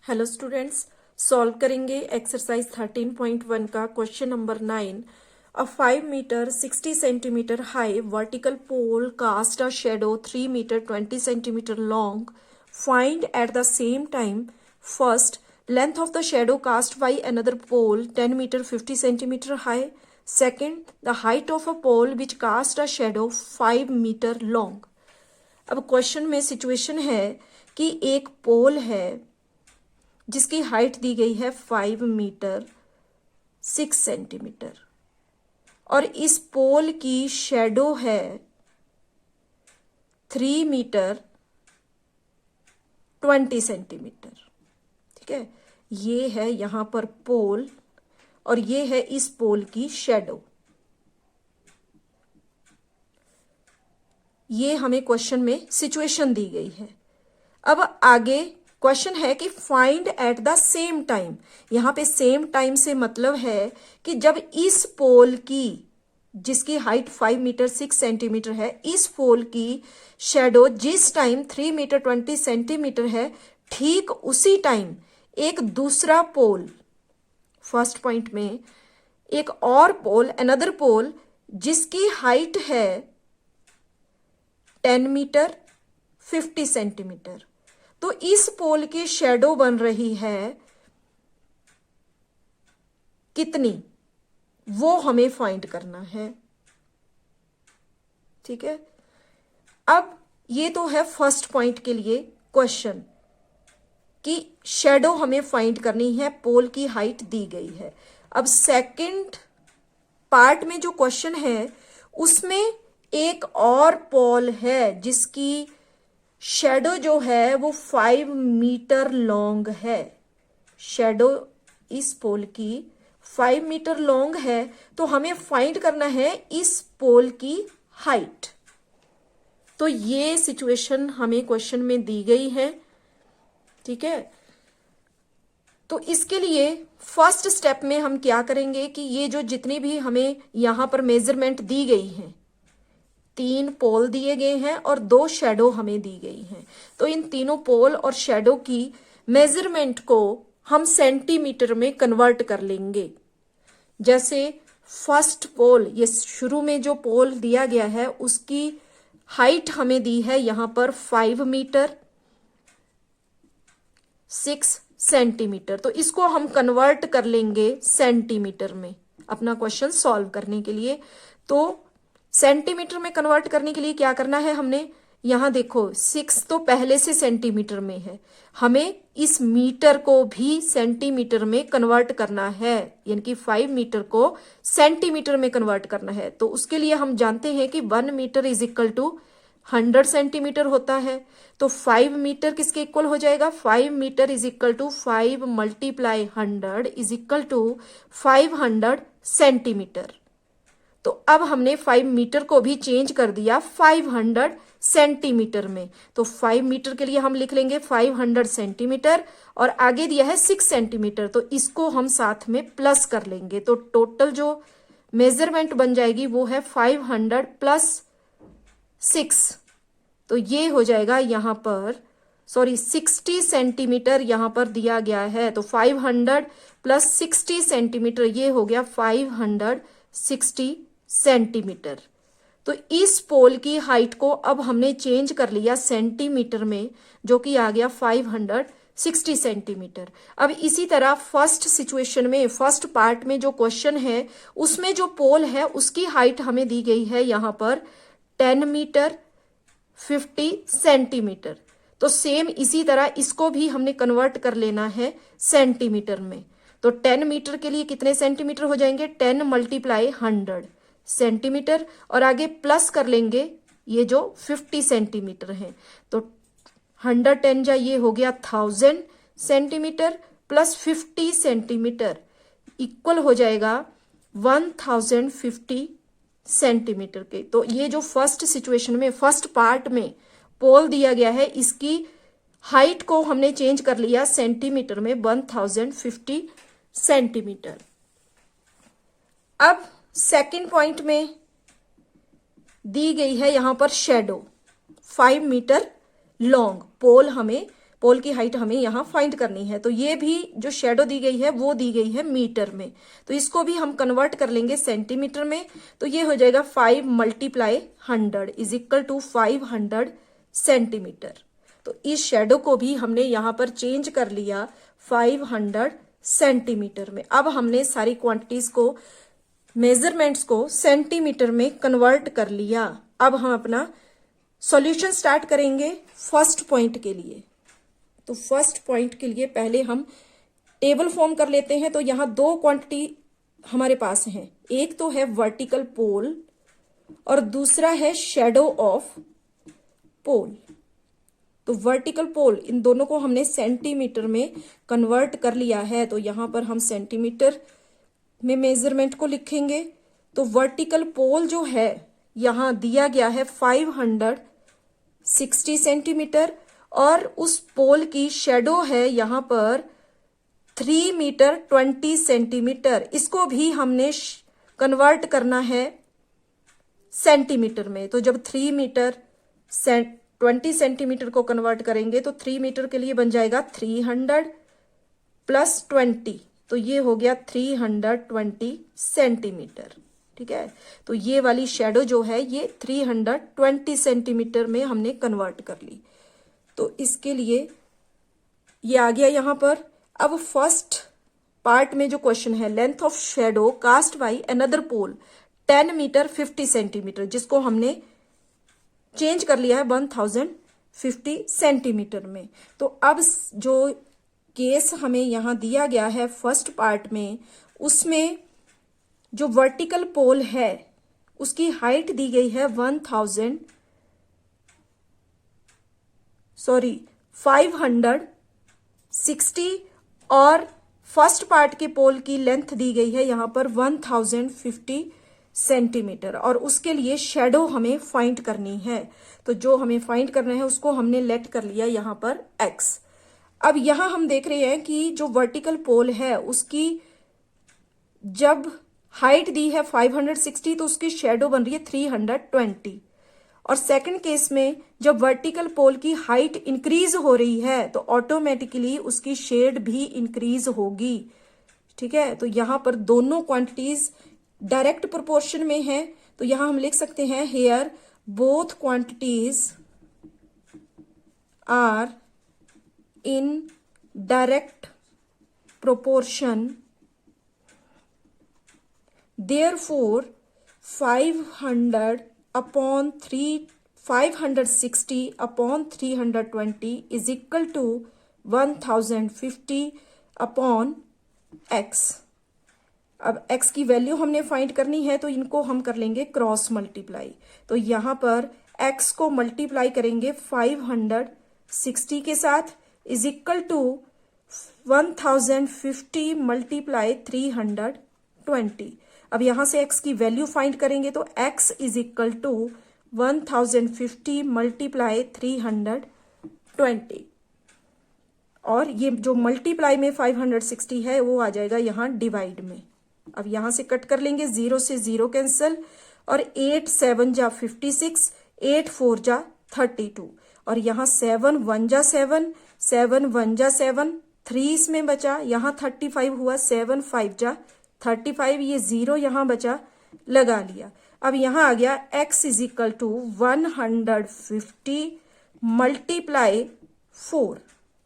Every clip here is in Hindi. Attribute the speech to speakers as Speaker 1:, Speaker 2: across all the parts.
Speaker 1: हेलो स्टूडेंट्स, सॉल्व करेंगे एक्सरसाइज 13.1 का question number 9। A 5 metre 60 centimetre high vertical pole cast a shadow 3 metre 20 centimetre long. Find at the same time first length of the shadow cast by another pole 10 metre 50 centimetre high. Second the height of a pole which cast a shadow 5 metre long. अब क्वेश्चन में सिचुएशन है कि एक पोल है जिसकी हाइट दी गई है 5 मीटर 6 सेंटीमीटर और इस पोल की शेडो है 3 मीटर 20 सेंटीमीटर। ठीक है, ये है यहां पर पोल और ये है इस पोल की शेडो। ये हमें क्वेश्चन में सिचुएशन दी गई है। अब आगे क्वेश्चन है कि find at the same time. यहां पे सेम टाइम से मतलब है कि जब इस पोल की जिसकी हाइट 5 मीटर 6 सेंटीमीटर है, इस पोल की शेडो जिस टाइम 3 मीटर 20 सेंटीमीटर है, ठीक उसी टाइम एक दूसरा पोल, फर्स्ट पॉइंट में एक और पोल, अनदर पोल जिसकी हाइट है 10 मीटर 50 सेंटीमीटर, तो इस पोल की शेडो बन रही है कितनी, वो हमें फाइंड करना है। ठीक है, अब ये तो है फर्स्ट पॉइंट के लिए क्वेश्चन कि शेडो हमें फाइंड करनी है, पोल की हाइट दी गई है। अब सेकंड पार्ट में जो क्वेश्चन है उसमें एक और पोल है जिसकी शेडो जो है वो 5 मीटर लॉन्ग है। शेडो इस पोल की 5 मीटर लॉन्ग है, तो हमें फाइंड करना है इस पोल की हाइट। तो ये सिचुएशन हमें क्वेश्चन में दी गई है। ठीक है, तो इसके लिए फर्स्ट स्टेप में हम क्या करेंगे कि ये जो जितनी भी हमें यहां पर मेजरमेंट दी गई है, 3 पोल दिए गए हैं और 2 शेडो हमें दी गई हैं, तो इन तीनों पोल और शेडो की मेजरमेंट को हम सेंटीमीटर में कन्वर्ट कर लेंगे। जैसे फर्स्ट पोल, ये शुरू में जो पोल दिया गया है उसकी हाइट हमें दी है यहां पर 5 मीटर 6 सेंटीमीटर, तो इसको हम कन्वर्ट कर लेंगे सेंटीमीटर में अपना क्वेश्चन सॉल्व करने के लिए। तो सेंटीमीटर में कन्वर्ट करने के लिए क्या करना है, हमने यहां देखो 6 तो पहले से सेंटीमीटर में है, हमें इस मीटर को भी सेंटीमीटर में कन्वर्ट करना है, यानी कि 5 मीटर को सेंटीमीटर में कन्वर्ट करना है। तो उसके लिए हम जानते हैं कि 1 metre is equal to 100 centimetre होता है। तो 5 मीटर किसके इक्वल हो जाएगा, 5 metre is equal to 5 multiply 100 is equal to 500 centimetre. तो अब हमने 5 मीटर को भी चेंज कर दिया 500 सेंटीमीटर में। तो 5 मीटर के लिए हम लिख लेंगे 500 सेंटीमीटर और आगे दिया है 6 सेंटीमीटर, तो इसको हम साथ में प्लस कर लेंगे। तो टोटल जो मेजरमेंट बन जाएगी वो है 500 प्लस 6, तो ये हो जाएगा यहां पर 60 सेंटीमीटर यहां पर दिया गया है। तो 500 प्लस 60 सेंटीमीटर, ये हो गया 560 सेंटीमीटर। तो इस पोल की हाइट को अब हमने चेंज कर लिया सेंटीमीटर में, जो कि आ गया 560 सेंटीमीटर। अब इसी तरह फर्स्ट सिचुएशन में, फर्स्ट पार्ट में जो क्वेश्चन है उसमें जो पोल है उसकी हाइट हमें दी गई है यहां पर 10 मीटर 50 सेंटीमीटर। तो सेम इसी तरह इसको भी हमने कन्वर्ट कर लेना है सेंटीमीटर में। तो 10 मीटर के लिए कितने सेंटीमीटर हो जाएंगे, 10 मल्टीप्लाई 100 सेंटीमीटर और आगे प्लस कर लेंगे ये जो 50 सेंटीमीटर है। तो 110 जा ये हो गया 1000 सेंटीमीटर प्लस 50 सेंटीमीटर इक्वल हो जाएगा 1050 सेंटीमीटर के। तो ये जो फर्स्ट सिचुएशन में, फर्स्ट पार्ट में पोल दिया गया है, इसकी हाइट को हमने चेंज कर लिया सेंटीमीटर में 1050 सेंटीमीटर। अब सेकंड पॉइंट में दी गई है यहां पर शेडो 5 मीटर लॉन्ग पोल हमें पोल की हाइट हमें यहाँ फाइंड करनी है। तो ये भी जो शेडो दी गई है वो दी गई है मीटर में, तो इसको भी हम कन्वर्ट कर लेंगे सेंटीमीटर में। तो ये हो जाएगा 5 × 100 इज इक्वल टू 500 सेंटीमीटर। तो इस शेडो को भी हमने यहाँ पर चेंज कर लिया 500 सेंटीमीटर में। अब हमने सारी क्वांटिटीज को, मेजरमेंट्स को सेंटीमीटर में कन्वर्ट कर लिया। अब हम अपना सॉल्यूशन स्टार्ट करेंगे फर्स्ट पॉइंट के लिए। तो फर्स्ट पॉइंट के लिए पहले हम टेबल फॉर्म कर लेते हैं। तो यहाँ दो क्वांटिटी हमारे पास हैं, एक तो है वर्टिकल पोल और दूसरा है शेडो ऑफ पोल। तो वर्टिकल पोल, इन दोनों को हमने सेंटीमीटर में कन्वर्ट कर लिया है। तो यहां पर हम सेंटीमीटर में मेजरमेंट को लिखेंगे। तो वर्टिकल पोल जो है यहां दिया गया है 560 सेंटीमीटर और उस पोल की शेडो है यहां पर 3 मीटर 20 सेंटीमीटर। इसको भी हमने कन्वर्ट करना है सेंटीमीटर में। तो जब 3 मीटर 20 सेंटीमीटर को कन्वर्ट करेंगे तो 3 मीटर के लिए बन जाएगा 300 प्लस 20, तो ये हो गया 320 सेंटीमीटर। ठीक है, तो ये वाली शेडो जो है ये 320 सेंटीमीटर में हमने कन्वर्ट कर ली। तो इसके लिए ये आ गया यहां पर। अब फर्स्ट पार्ट में जो क्वेश्चन है, length of shadow cast by another pole 10 metre 50 centimetre, जिसको हमने चेंज कर लिया है 1050 सेंटीमीटर में। तो अब जो केस हमें यहां दिया गया है फर्स्ट पार्ट में, उसमें जो वर्टिकल पोल है उसकी हाइट दी गई है 560 और फर्स्ट पार्ट के पोल की लेंथ दी गई है यहां पर 1050 सेंटीमीटर और उसके लिए शेडो हमें फाइंड करनी है। तो जो हमें फाइंड करना है उसको हमने लेट कर लिया यहां पर x। अब यहां हम देख रहे हैं कि जो वर्टिकल पोल है उसकी जब हाइट दी है 560 तो उसकी शेडो बन रही है 320। और सेकंड केस में जब वर्टिकल पोल की हाइट इंक्रीज हो रही है तो ऑटोमेटिकली उसकी शेड भी इंक्रीज होगी। ठीक है, तो यहां पर दोनों क्वांटिटीज डायरेक्ट प्रोपोर्शन में है। तो यहां हम लिख सकते हैं here both quantities are in direct proportion, therefore 560 upon 320 is equal to 1050 upon x। अब x की वैल्यू हमने फाइंड करनी है तो इनको हम कर लेंगे क्रॉस मल्टीप्लाई। तो यहां पर x को मल्टीप्लाई करेंगे 560 के साथ इज इक्वल टू 1050 मल्टीप्लाई 320। अब यहां से x की वैल्यू फाइंड करेंगे तो x is equal to 1050 multiply 320 और ये जो मल्टीप्लाई में 560 है वो आ जाएगा यहां डिवाइड में। अब यहां से कट कर लेंगे, 0 से 0 कैंसिल और 8 7 जा 56, 8 4 जा 32 और यहां 7 1 जा 7, 7 1 जा 7, 3 इसमें बचा, यहां 35 हुआ, 7 5 जा 35, ये 0 यहां बचा, लगा लिया। अब यहां आ गया x is equal to 150 multiply 4,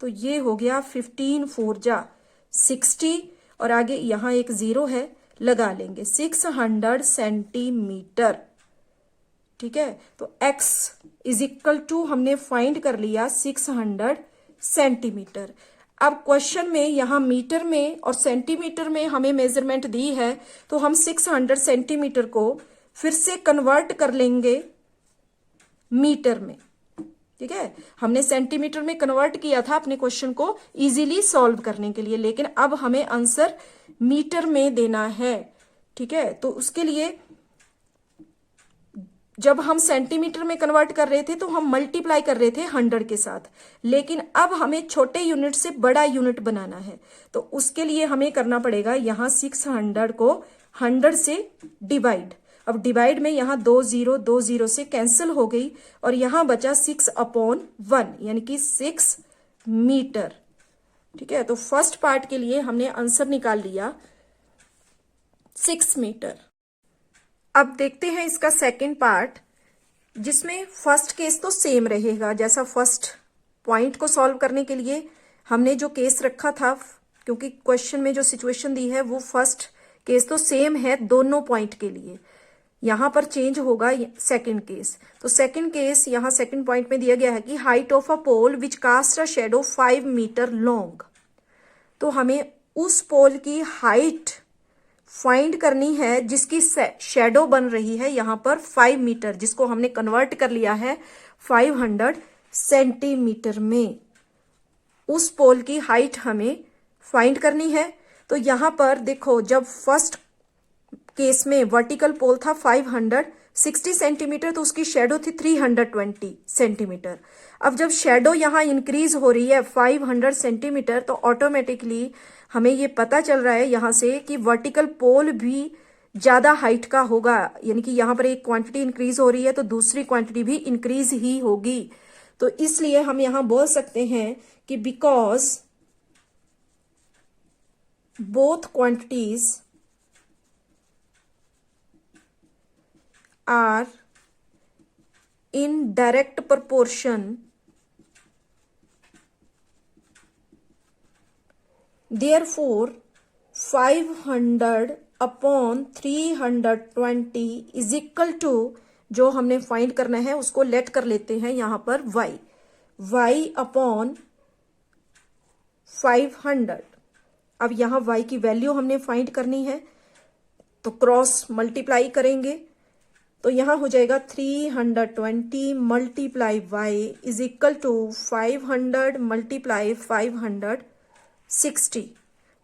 Speaker 1: तो ये हो गया 15 4 जा 60 और आगे यहां एक 0 है, लगा लेंगे 600 सेंटीमीटर। ठीक है, तो x इज इक्वल टू हमने फाइंड कर लिया 600 सेंटीमीटर। अब क्वेश्चन में यहां मीटर में और सेंटीमीटर में हमें मेजरमेंट दी है तो हम 600 सेंटीमीटर को फिर से कन्वर्ट कर लेंगे मीटर में। ठीक है, हमने सेंटीमीटर में कन्वर्ट किया था अपने क्वेश्चन को इजीली सॉल्व करने के लिए, लेकिन अब हमें आंसर मीटर में देना है। ठीक है, तो उसके लिए जब हम सेंटीमीटर में कन्वर्ट कर रहे थे तो हम मल्टीप्लाई कर रहे थे 100 के साथ, लेकिन अब हमें छोटे यूनिट से बड़ा यूनिट बनाना है तो उसके लिए हमें करना पड़ेगा यहां 600 को 100 से डिवाइड। अब डिवाइड में यहां 2 0 से कैंसिल हो गई और यहां बचा 6/1 यानी कि 6 मीटर। ठीक है, तो फर्स्ट पार्ट के लिए हमने आंसर निकाल लिया 6 मीटर। अब देखते हैं इसका सेकंड पार्ट, जिसमें फर्स्ट केस तो सेम रहेगा। जैसा फर्स्ट पॉइंट को सॉल्व करने के लिए हमने जो केस रखा था, क्योंकि क्वेश्चन में जो सिचुएशन दी है वो फर्स्ट केस तो सेम है दोनों पॉइंट के लिए, यहां पर चेंज होगा सेकंड केस। तो सेकंड केस यहां सेकंड पॉइंट में दिया गया है कि height of a pole which cast a shadow 5 metre long. तो हमें उस पोल की हाइट फाइंड करनी है जिसकी शेडो बन रही है यहां पर 5 मीटर, जिसको हमने कन्वर्ट कर लिया है 500 सेंटीमीटर में। उस पोल की हाइट हमें फाइंड करनी है। तो यहां पर देखो, जब फर्स्ट केस में वर्टिकल पोल था 560 सेंटीमीटर, तो उसकी शेडो थी 320 सेंटीमीटर। अब जब शेडो यहां इंक्रीज हो रही है 500 सेंटीमीटर, तो ऑटोमेटिकली हमें ये पता चल रहा है यहां से कि वर्टिकल पोल भी ज्यादा हाइट का होगा, यानी कि यहां पर एक क्वांटिटी इंक्रीज हो रही है तो दूसरी क्वांटिटी भी इंक्रीज ही होगी। तो इसलिए हम यहां बोल सकते हैं कि because both quantities are in direct proportion, therefore 500 upon 320 is equal to, जो हमने फाइंड करना है उसको लेट कर लेते हैं यहां पर y अपॉन 500। अब यहां y की वैल्यू हमने फाइंड करनी है, तो क्रॉस मल्टीप्लाई करेंगे तो यहां हो जाएगा 320 multiply y is equal to 500 multiply 560।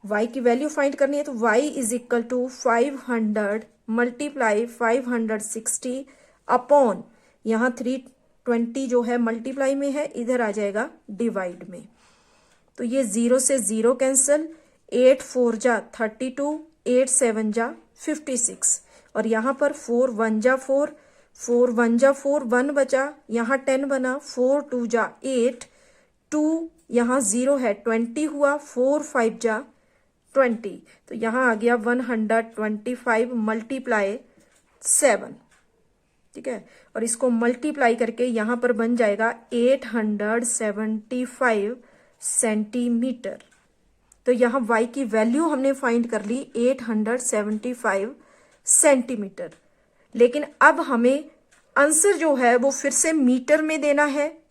Speaker 1: y की वैल्यू फाइंड करनी है तो y is equal to 500 multiply 560 upon, यहां 320 जो है मल्टीप्लाई में है, इधर आ जाएगा डिवाइड में। तो ये 0 से 0 कैंसल, 8 4 जा 32, 8 7 जा 56, और यहां पर 4 1 जा 4, 4 1 जा 4, 1 बचा, यहां 10 बना, 4 2 जा 8, 2 यहां 0 है 20 हुआ, 4 5 जा 20, तो यहां आ गया 125 मल्टीप्लाई 7। ठीक है, और इसको मल्टीप्लाई करके यहां पर बन जाएगा 875 सेंटीमीटर। तो यहां y की वैल्यू हमने फाइंड कर ली 875 सेंटीमीटर। लेकिन अब हमें आंसर जो है वो फिर से मीटर में देना है।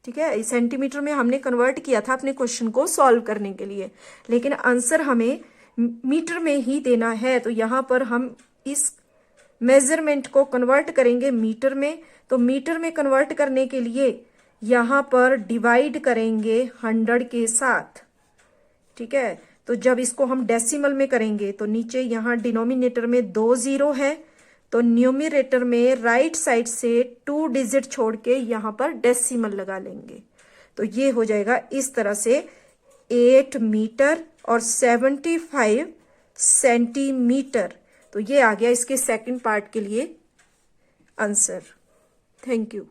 Speaker 1: ठीक है, सेंटीमीटर में हमने कन्वर्ट किया था अपने क्वेश्चन को सॉल्व करने के लिए, लेकिन आंसर हमें मीटर में ही देना है। तो यहां पर हम इस मेजरमेंट को कन्वर्ट करेंगे मीटर में। तो मीटर में कन्वर्ट करने के लिए यहां पर डिवाइड करेंगे 100 के साथ। ठीक है, तो जब इसको हम डेसिमल में करेंगे तो नीचे यहां डिनोमिनेटर में 2 0 है, तो न्यूमरेटर में राइट साइड से 2 डिजिट छोड़ के यहां पर डेसिमल लगा लेंगे। तो ये हो जाएगा इस तरह से 8 मीटर और 75 सेंटीमीटर। तो ये आ गया इसके सेकंड पार्ट के लिए आंसर। Thank you.